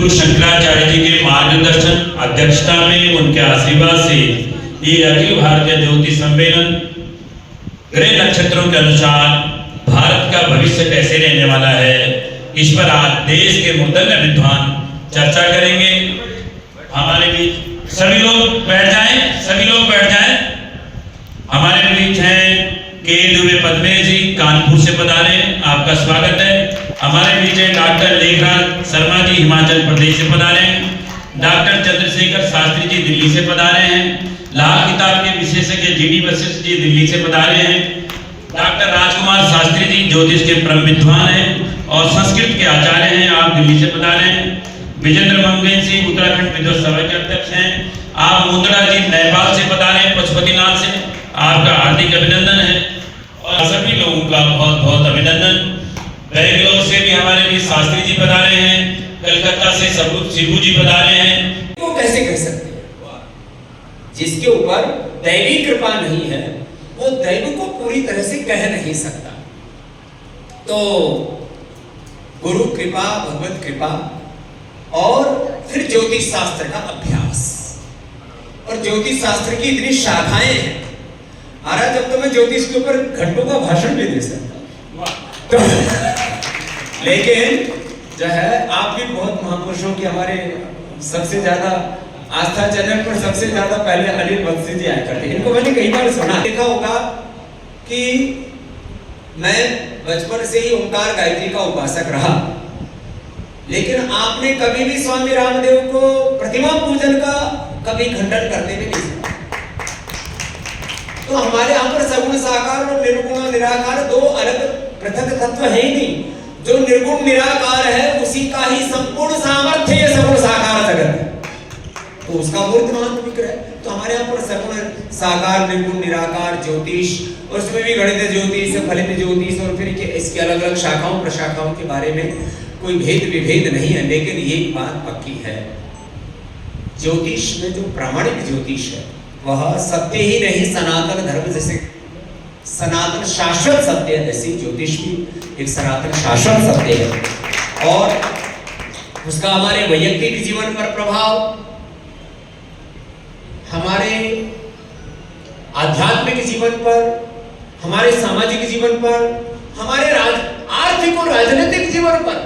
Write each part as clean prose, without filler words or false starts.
गुरु शंकराचार्य जी के मार्गदर्शन अध्यक्षता में उनके आशीर्वाद से ये अखिल भारतीय ज्योतिष सम्मेलन ग्रह नक्षत्रों के अनुसार भारत का भविष्य कैसे रहने वाला है, इस पर आज देश के मूर्धन्य विद्वान चर्चा करेंगे। हमारे बीच सभी लोग बैठ जाएं। हमारे बीच हैं के दुबे पद्मे जी, कानपुर से पधारे, आपका स्वागत है। हमारे बीच है डॉक्टर लेखराज शर्मा जी, हिमाचल प्रदेश से पधारे हैं। डॉक्टर चंद्रशेखर शास्त्री जी दिल्ली से पधारे हैं। लाल किताब के विशेषज्ञ जीडी वशिष्ठ जी दिल्ली से पधारे हैं। डॉक्टर राजकुमार शास्त्री जी ज्योतिष के परम विद्वान हैं और संस्कृत के आचार्य हैं, आप दिल्ली से पधारे हैं। विजेंद्र मंगेन सिंह उत्तराखंड विद्वत सभा के अध्यक्ष हैं। आप मुद्रा जी नेपाल से पधारे हैं, पशुपतिनाथ से, आपका हार्दिक अभिनंदन है और सभी लोगों का बहुत बहुत अभिनंदन। बेंगलोर से भी हमारे बीच शास्त्री जी पधारे हैं, कलकत्ता से शिबू जी पधारे हैं। वो कैसे कह सकते हैं? जिसके ऊपर दैवी कृपा नहीं है वो दैव को पूरी तरह से कह नहीं सकता। तो गुरु कृपा, भगवत कृपा और फिर ज्योतिष शास्त्र का अभ्यास, और ज्योतिष शास्त्र की इतनी शाखाएं हैं। महाराज जब तो मैं ज्योतिष के ऊपर घंटों का भाषण भी दे सकता तो लेकिन जो है आप भी बहुत महापुरुषों की हमारे सबसे ज्यादा आस्था चैनल पर सबसे ज्यादा पहले अनिल बख्शी जी आया करते। इनको मैंने कई बार सुना, देखा होगा कि मैं बचपन से ही ओंकार गायत्री का उपासक रहा, लेकिन आपने कभी भी स्वामी रामदेव को प्रतिमा पूजन का कभी खंडन करते हुए नहीं सुना। तो हमारे यहाँ पर सगुण साकार और निर्गुण निराकार दो अलग पृथक तत्व है ही नहीं। जो निर्गुण निराकार है उसी का ही संपूर्ण सामर्थ्य है सगुण साकार जगत है, तो उसका मूर्तिमान विग्रह है। तो हमारे यहाँ पर सगुण साकार निर्गुण निराकार ज्योतिष, और उसमें भी गणित ज्योतिष, फलित ज्योतिष और फिर इसकी अलग अलग शाखाओं प्रशाखाओं के बारे में कोई भेद विभेद नहीं है। लेकिन ये बात पक्की है, ज्योतिष में जो प्रामाणिक ज्योतिष है वह सत्य ही नहीं, सनातन धर्म जैसे सनातन शाश्वत सत्य है, जैसे ज्योतिष भी एक सनातन शाश्वत सत्य है और उसका हमारे वैयक्तिक जीवन पर प्रभाव, हमारे आध्यात्मिक जीवन पर, हमारे सामाजिक जीवन पर, हमारे आर्थिक और राजनीतिक जीवन पर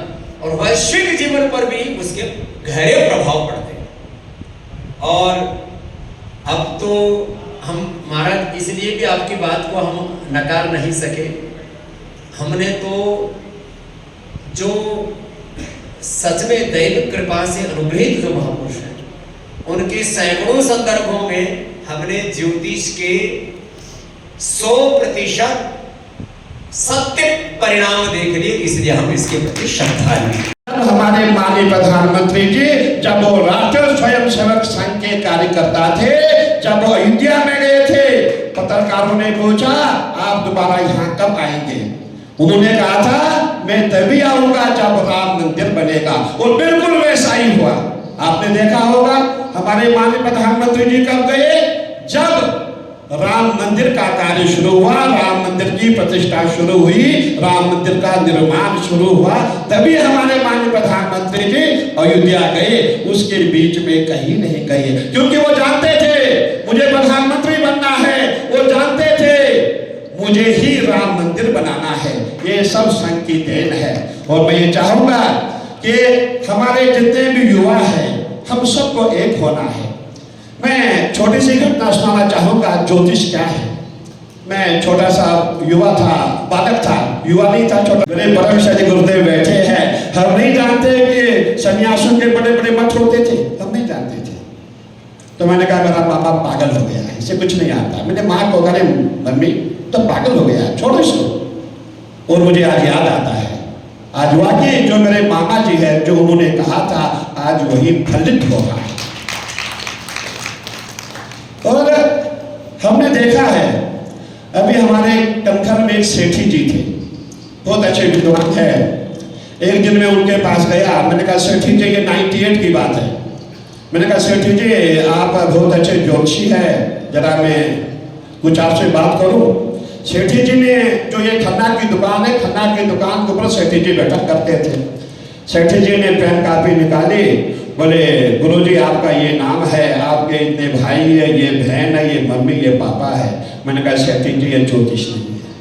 और वैश्विक जीवन पर भी उसके गहरे प्रभाव पड़ते हैं। और अब तो हम महाराज इसलिए भी आपकी बात को हम नकार नहीं सके। हमने तो जो सच में दैव कृपा से अनुग्रहित जो महापुरुष हैं उनके सैकड़ों संदर्भों में हमने ज्योतिष के 100% सत्य परिणाम देख लिए, इसलिए हम इसके प्रति श्रद्धालु। हमारे माननीय प्रधानमंत्री जी जब वो राष्ट्रीय स्वयंसेवक संघ के कार्यकर्ता थे, जब वो अयोध्या में गए थे, पत्रकारों ने पूछा आप दोबारा यहाँ कब आएंगे? उन्होंने कहा था मैं तभी आऊंगा जब राम मंदिर बनेगा, और बिल्कुल वैसा ही हुआ। आपने देखा होगा हमारे माननीय प्रधानमंत्री जी कब गए? जब राम मंदिर का कार्य शुरू हुआ, राम मंदिर की प्रतिष्ठा शुरू हुई, राम मंदिर का निर्माण शुरू हुआ, तभी हमारे माननीय प्रधानमंत्री जी अयोध्या गए। उसके बीच में कहीं नहीं गए, क्योंकि वो जानते थे मुझे प्रधानमंत्री बनना है, वो जानते थे मुझे ही राम मंदिर बनाना है। ये सब संघ की देन है। और मैं ये चाहूंगा कि हमारे जितने भी युवा हैं हम सबको एक होना है। मैं छोटी सी घटना सुनाना चाहूंगा, ज्योतिष क्या है। मैं छोटा सा युवा था, बालक था, युवा नहीं था, छोटा। मेरे परम श्री गुरुदेव बैठे हैं, हम नहीं जानते कि सन्यासियों के बड़े बड़े मठ होते थे, हम नहीं जानते थे। तो मैंने कहा मेरा पापा पागल हो गया है, इसे कुछ नहीं आता। मैंने माँ को कहा मम्मी तो पागल हो गया है, छोड़ो इसको। और मुझे आज याद आता है, आज वाकई जो मेरे मामा जी है जो उन्होंने कहा था आज वही फलित होगा। और हमने देखा है अभी हमारे कनखर में एक सेठी जी थे, बहुत अच्छे विद्वान है। एक दिन मैं उनके पास गया, मैंने कहा सेठी जी ये 98 की बात है। मैंने कहा सेठी जी आप बहुत अच्छे ज्योतिषी है, जरा मैं कुछ आपसे बात करूं। सेठी जी ने जो ये खन्ना की दुकान है, खन्ना की दुकान के ऊपर सेठी जी बैठा करते थे। सेठी जी ने पेन कापी निकाली, बोले गुरुजी आपका ये नाम है, आपके इतने भाई है, ये बहन है, ये मम्मी, ये पापा है। मैंने कहा सेठी जी ये ज्योतिष नहीं है।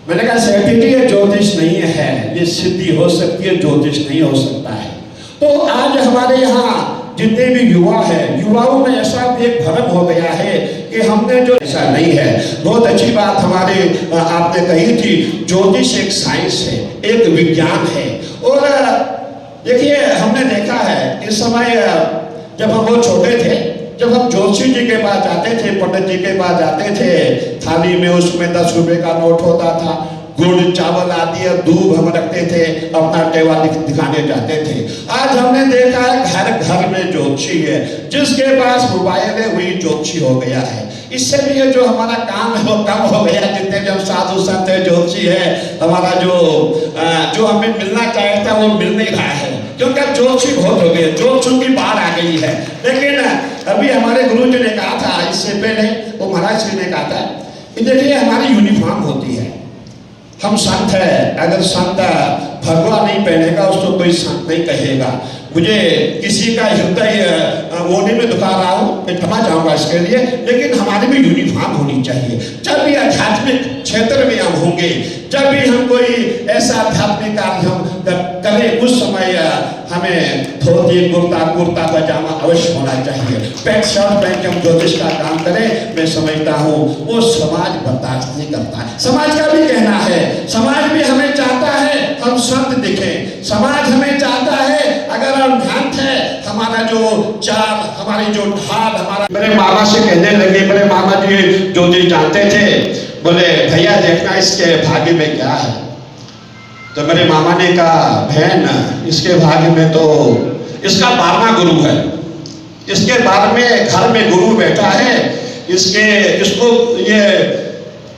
मैंने कहा सेठी जी ये ज्योतिष नहीं है, ये सिद्धि हो सकती है, ज्योतिष नहीं हो सकता है। तो आज हमारे यहाँ जितने भी युवा है, युवाओं में ऐसा एक भ्रम हो गया है कि हमने जो, ऐसा नहीं है। बहुत अच्छी बात हमारे आपने कही थी, ज्योतिष एक साइंस है, एक विज्ञान है। और देखिए हमने देखा है इस समय जब हम बहुत छोटे थे, जब हम जोशी जी के पास जाते थे, पंडित जी के पास जाते थे, थाली में उसमें 10 रुपए का नोट होता था, गुड़ चावल आदि और दूध हम रखते थे, अपना टेवा दिखाने जाते थे। आज हमने देखा है घर घर में ज्योतिषी है, जिसके पास मोबाइल है वही ज्योतिषी हो गया है। इससे भी ये जो हमारा काम है वो कम हो गया। जितने भी हम साधु संत है, ज्योतिषी है, हमारा जो हमें मिलना चाहिए था वो मिल नहीं रहा है, क्योंकि अब ज्योतिषी बहुत हो गए, ज्योतिषों की बाढ़ आ गई है। लेकिन अभी हमारे गुरु जी ने कहा था, इससे पहले वो महाराज जी ने कहा था कि देखिए हमारी यूनिफॉर्म होती है, हम संत है, अगर संत भगवा नहीं पहनेगा उसको कोई संत नहीं कहेगा। मुझे किसी का हृदय होने में दुखा रहा हूँ, मैं क्षमा चाहूँगा इसके लिए, लेकिन हमारी भी यूनिफॉर्म होनी चाहिए। जब भी आध्यात्मिक क्षेत्र में हम होंगे, जब भी हम कोई ऐसा आध्यात्मिक कार्य हम करें, उस समय हमें धोती कुर्ता पजामा अवश्य होना चाहिए। पैंट शर्ट पहन के हम ज्योतिष का काम करें, मैं समझता हूँ वो समाज बर्दाश्त नहीं करता। समाज का भी कहना है, समाज भी हमें चाहता है हम संत दिखें, समाज हमें चाहता है अगर हम भ्रांत है, हमारा जो चाल, हमारी जो ढाल, हमारा। मेरे मामा से कहने लगे, मेरे मामा जी ज्योतिष जानते थे, बोले भैया देखना इसके भाग्य में क्या है। तो मेरे मामा ने कहा बहन इसके भाग्य में तो इसका 12वां गुरु है, इसके बाद में घर में गुरु बैठा है, इसको ये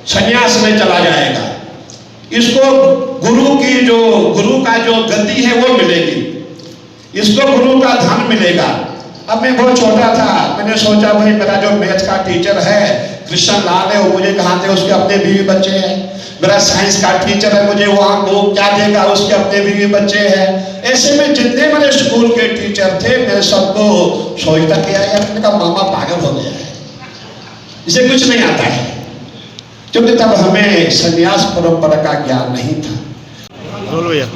संन्यास में चला जाएगा, इसको गुरु का जो गति है वो मिलेगी, इसको गुरु का धन मिलेगा। अब मैं बहुत छोटा था, मैंने सोचा भाई मेरा जो मैथ का टीचर है कृष्ण लाल है, वो मुझे कहाँ थे, उसके अपने बीवी बच्चे हैं। मेरा साइंस का टीचर है, मुझे वहाँ वो क्या देगा, उसके अपने बीवी बच्चे हैं। ऐसे में जितने मेरे स्कूल के टीचर थे, मैं सबको सोचता किया यार, मैंने कहा मामा पागल हो गया है, इसे कुछ नहीं आता है, क्योंकि तब हमें संन्यास परंपरा का ज्ञान नहीं था। बोलो भैया।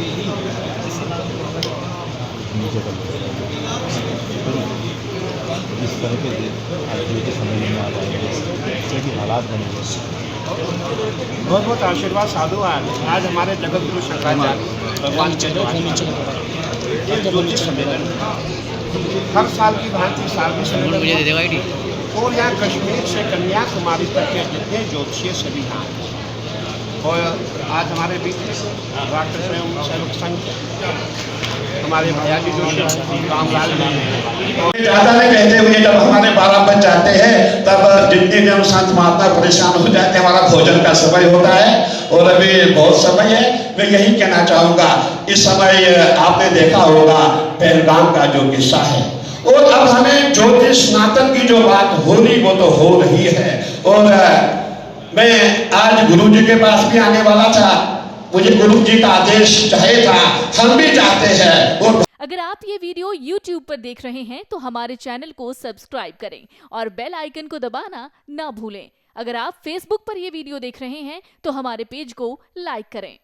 इस तरह के आज के समय में आ रहे हैं, इस तरह की हालात बने हुए हैं। बहुत बहुत आशीर्वाद साधु आज हमारे जगत गुरु शंकराचार्य भगवान के ज्योतिष सम्मेलन हर साल की भांति साल की सम्मेलन, और यहाँ कश्मीर से कन्याकुमारी तक के जितने ज्योतिषीय सभी यहाँ, और आज हमारे बीच डॉक्टर स्वयं सेवक संघ हमारे भैया जी जो रामलाल ज़्यादा नहीं कहते हुए जब हमारे 12 बज जाते हैं, तब जितने भी हम संत महात्मा परेशान हो जाते हैं, हमारा भोजन का समय होता है और अभी बहुत समय है। मैं यही कहना चाहूँगा, इस समय आपने देखा होगा पहलगाम का जो किस्सा है, और अब हमें ज्योतिष स्नातक की जो बात हो रही वो तो हो रही है। और मैं आज गुरु जी के पास भी आने वाला था, मुझे गुरु जी का आदेश चाहिए था, हम भी चाहते हैं। और अगर आप ये वीडियो YouTube पर देख रहे हैं तो हमारे चैनल को सब्सक्राइब करें और बेल आइकन को दबाना ना भूलें। अगर आप Facebook पर ये वीडियो देख रहे हैं तो हमारे पेज को लाइक करें।